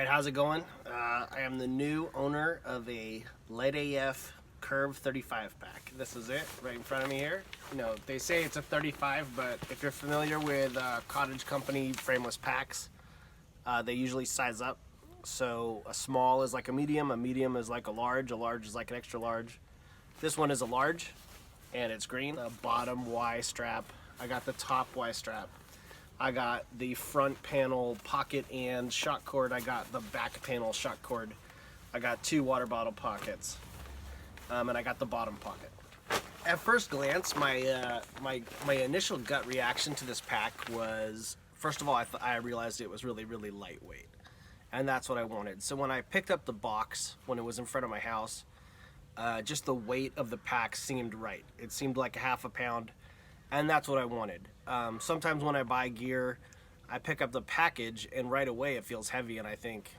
Alright, how's it going? I am the new owner of a LiteAF Curve 35 pack. This is it, right in front of me here. You know, they say it's a 35, but if you're familiar with Cottage Company frameless packs, they usually size up. So a small is like a medium is like a large is like an extra large. This one is a large, and it's green. The bottom Y strap. I got the top Y strap. I got the front panel pocket and shock cord. I got the back panel shock cord. I got 2 water bottle pockets, and I got the bottom pocket. At first glance, my initial gut reaction to this pack was, first of all, I realized it was really lightweight, and that's what I wanted. So when I picked up the box when it was in front of my house, just the weight of the pack seemed right. It seemed like a half a pound, and that's what I wanted. Sometimes when I buy gear, I pick up the package and right away it feels heavy, and I think,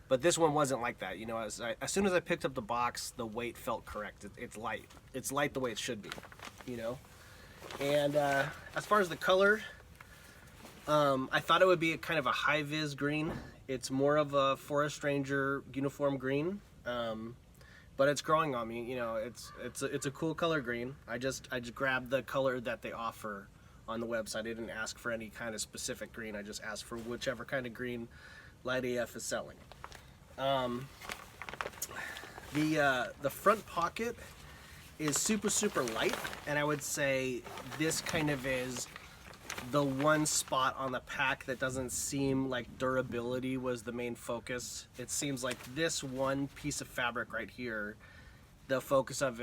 but this one wasn't like that. You know, as soon as I picked up the box, the weight felt correct. It's light. It's light the way it should be, you know. And as far as the color, I thought it would be kind of a high-vis green. It's more of a Forest Ranger uniform green. But it's growing on me, you know. It's a cool color green. I just grabbed the color that they offer on the website. I didn't ask for any kind of specific green. I just asked for whichever kind of green LiteAF is selling. The front pocket is super light, and I would say this kind of is the one spot on the pack that doesn't seem like durability was the main focus. It seems like this one piece of fabric right here, the focus of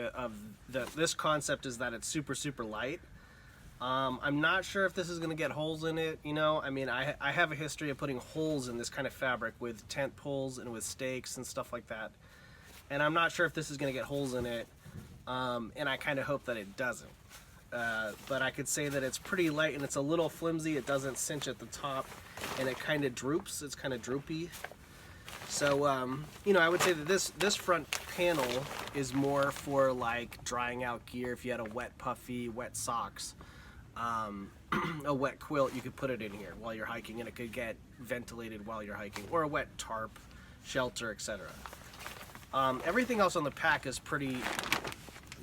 this concept is that it's super light. I'm not sure if this is going to get holes in it, you know. I mean, I have a history of putting holes in this kind of fabric with tent poles and with stakes and stuff like that, and I'm not sure if this is going to get holes in it, and I kind of hope that it doesn't. But I could say that it's pretty light and it's a little flimsy. It doesn't cinch at the top, and it kind of droops. It's kind of droopy. So, you know, I would say that this front panel is more for like drying out gear. If you had a wet puffy, wet socks, a wet quilt, you could put it in here while you're hiking, and it could get ventilated while you're hiking, or a wet tarp, shelter, etc. Everything else on the pack is pretty,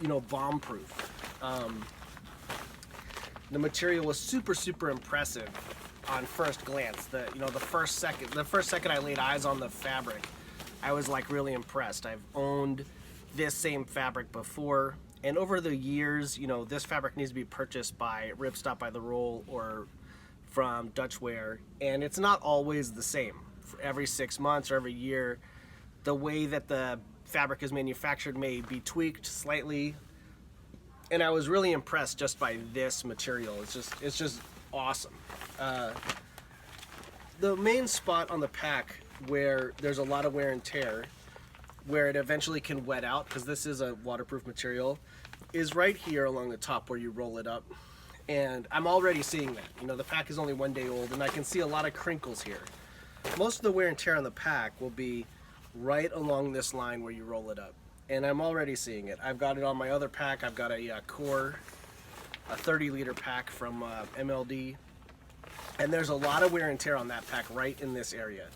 you know, bomb-proof. The material was super impressive on first glance. The first second I laid eyes on the fabric, I was like really impressed. I've owned this same fabric before, and over the years, you know, this fabric needs to be purchased by Ripstop by the Roll or from Dutch Wear, and it's not always the same. For every 6 months or every year, the way that the fabric is manufactured may be tweaked slightly. And I was really impressed just by this material. It's just awesome. The main spot on the pack where there's a lot of wear and tear, where it eventually can wet out, because this is a waterproof material, is right here along the top where you roll it up. And I'm already seeing that. You know, the pack is only 1 day old, and I can see a lot of crinkles here. Most of the wear and tear on the pack will be right along this line where you roll it up. And I'm already seeing it. I've got it on my other pack. I've got a core, a 30-liter pack from MLD, and there's a lot of wear and tear on that pack right in this area.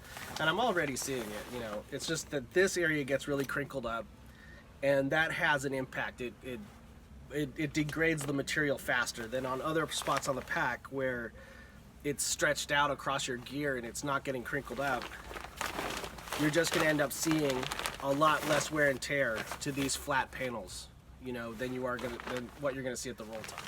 And I'm already seeing it. You know, it's just that this area gets really crinkled up, and that has an impact. It degrades the material faster than on other spots on the pack where it's stretched out across your gear and it's not getting crinkled up. You're just going to end up seeing a lot less wear and tear to these flat panels, you know, than what you're going to see at the roll top.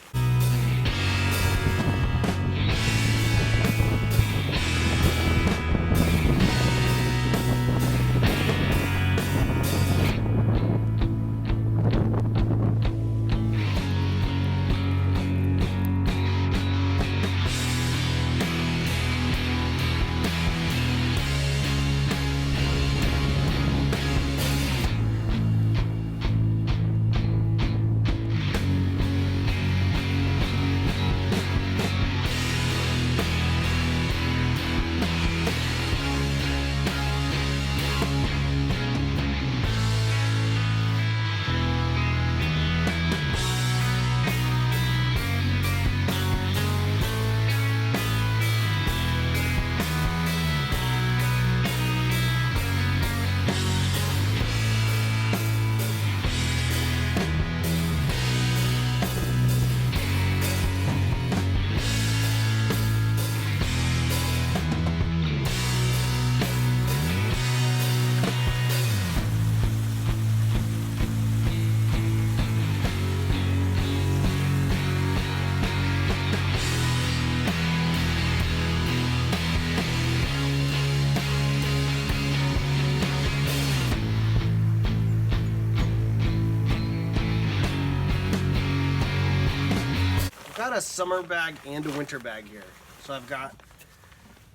got a summer bag and a winter bag here. So I've got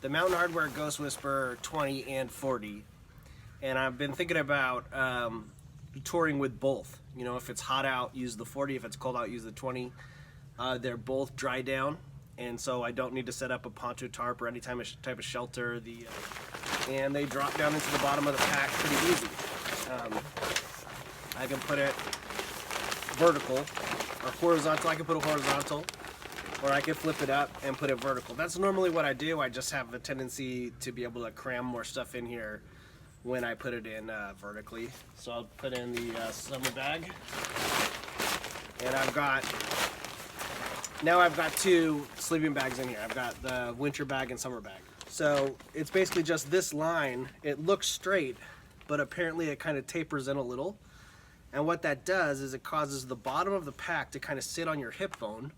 the Mountain Hardwear Ghost Whisperer 20 and 40. And I've been thinking about touring with both. You know, if it's hot out, use the 40. If it's cold out, use the 20. They're both dry down, and so I don't need to set up a poncho tarp or any type of shelter. And they drop down into the bottom of the pack pretty easy. I can put it vertical or horizontal. I can put it horizontal, or I can flip it up and put it vertical. That's normally what I do. I just have a tendency to be able to cram more stuff in here when I put it in vertically. So I'll put in the summer bag, and I've got two sleeping bags in here. I've got the winter bag and summer bag. So it's basically just this line. It looks straight, but apparently it kind of tapers in a little. And what that does is it causes the bottom of the pack to kind of sit on your hip bone.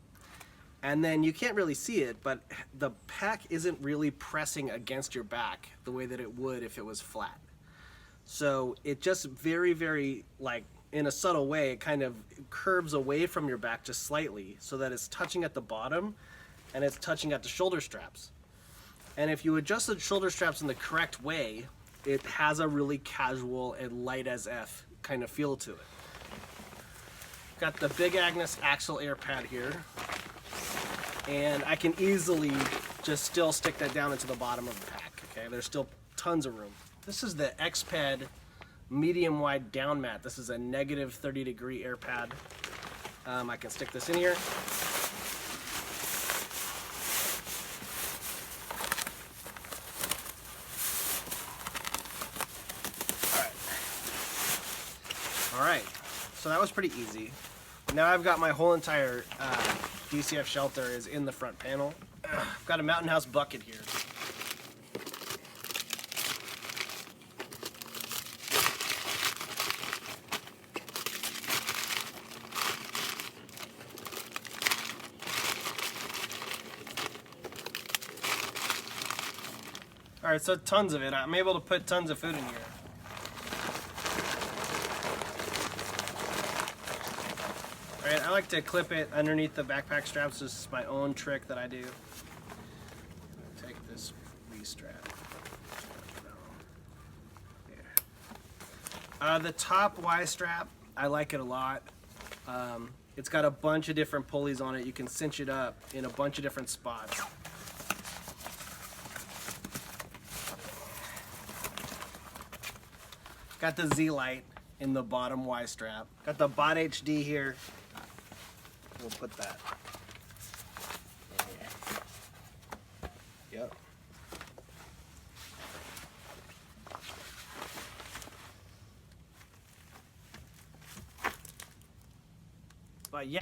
And then you can't really see it, but the pack isn't really pressing against your back the way that it would if it was flat. So it just very, very, like, in a subtle way, it kind of curves away from your back just slightly so that it's touching at the bottom and it's touching at the shoulder straps. And if you adjust the shoulder straps in the correct way, it has a really casual and light as F kind of feel to it. Got the Big Agnes Axle air pad here, and I can easily just still stick that down into the bottom of the pack. Okay, there's still tons of room. This is the X-Pad medium wide down mat. This is a negative 30-degree air pad. I can stick this in here. All right, so that was pretty easy. Now I've got my whole entire DCF shelter is in the front panel. I've got a Mountain House bucket here. All right, so tons of it. I'm able to put tons of food in here. All right, I like to clip it underneath the backpack straps. This is my own trick that I do. Take this V-strap. The top Y-strap, I like it a lot. It's got a bunch of different pulleys on it. You can cinch it up in a bunch of different spots. Got the Z-Lite in the bottom Y-strap. Got the Bot HD here. We'll put that in here. Yep. But yeah.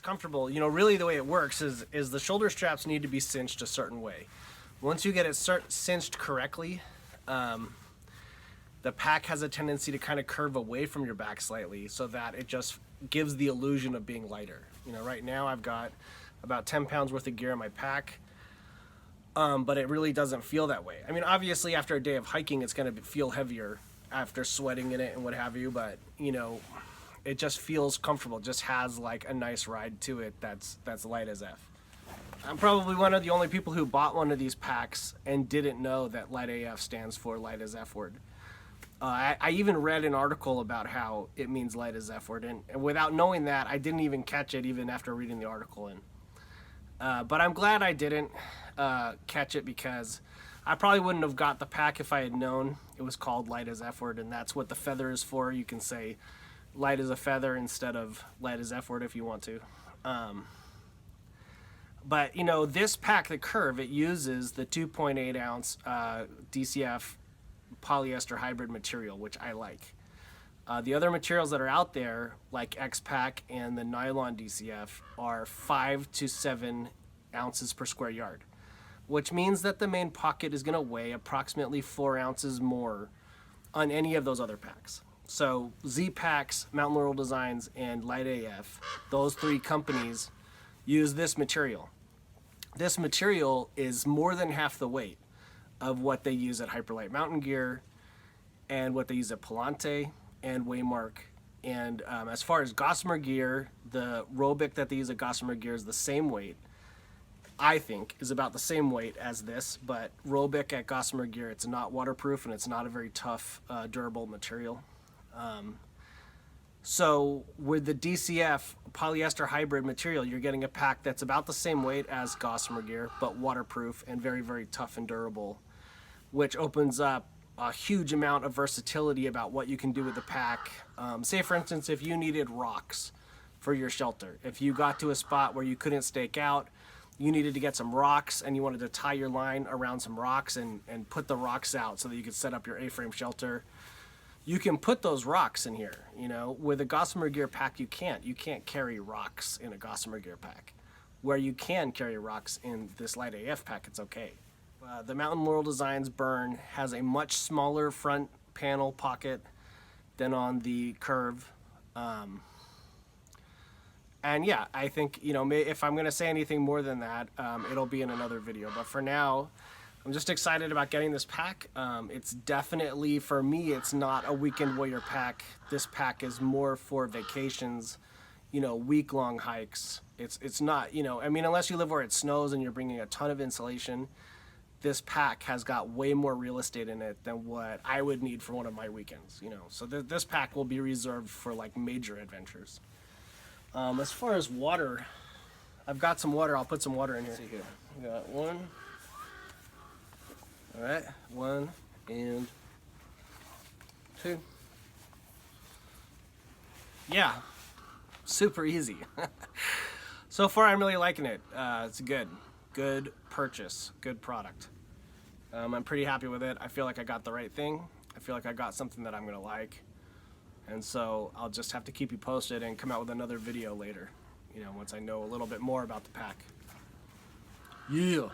comfortable. You know, really the way it works is the shoulder straps need to be cinched a certain way. Once you get it cinched correctly, the pack has a tendency to kind of curve away from your back slightly so that it just gives the illusion of being lighter. You know, right now I've got about 10 pounds worth of gear in my pack, but it really doesn't feel that way. I mean, obviously after a day of hiking, it's going to feel heavier after sweating in it and what have you, but you know, it just feels comfortable. It just has like a nice ride to it that's light as F. I'm probably one of the only people who bought one of these packs and didn't know that LiteAF stands for light as F word. I even read an article about how it means light as F word, and without knowing that, I didn't even catch it even after reading the article. But I'm glad I didn't catch it, because I probably wouldn't have got the pack if I had known it was called light as F word, and that's what the feather is for. You can say light as a feather instead of light as F word if you want to. But you know, this pack, the Curve, it uses the 2.8 ounce DCF polyester hybrid material, which I like. The other materials that are out there, like X-Pack and the nylon DCF, are 5 to 7 ounces per square yard, which means that the main pocket is going to weigh approximately 4 ounces more on any of those other packs. So Z-Packs, Mountain Laurel Designs, and LiteAF, those three companies use this material. This material is more than half the weight of what they use at Hyperlite Mountain Gear and what they use at Palante and Waymark. And as far as Gossamer Gear, the Robic that they use at Gossamer Gear is the same weight. I think is about the same weight as this, but Robic at Gossamer Gear, it's not waterproof and it's not a very tough, durable material. So with the DCF polyester hybrid material, you're getting a pack that's about the same weight as Gossamer Gear, but waterproof and very, very tough and durable, which opens up a huge amount of versatility about what you can do with the pack. Say, for instance, if you needed rocks for your shelter, if you got to a spot where you couldn't stake out, you needed to get some rocks and you wanted to tie your line around some rocks and put the rocks out so that you could set up your A-frame shelter. You can put those rocks in here. You know, with a Gossamer Gear pack, you can't carry rocks in a Gossamer Gear pack. Where you can carry rocks in this LiteAF pack, it's okay. The Mountain Laurel Designs Burn has a much smaller front panel pocket than on the Curve. And yeah, I think, you know, if I'm gonna say anything more than that, it'll be in another video. But for now, I'm just excited about getting this pack. It's definitely, for me, it's not a weekend warrior pack. This pack is more for vacations, you know, week-long hikes. It's not, you know, I mean, unless you live where it snows and you're bringing a ton of insulation, this pack has got way more real estate in it than what I would need for one of my weekends, you know. So this pack will be reserved for like major adventures. As far as water, I've got some water. I'll put some water in here. Let's see here. We got one. All right, 1 and 2. Yeah, super easy. So far, I'm really liking it. It's good purchase, good product. I'm pretty happy with it. I feel like I got the right thing. I feel like I got something that I'm gonna like. And so I'll just have to keep you posted and come out with another video later, you know, once I know a little bit more about the pack. Yeah.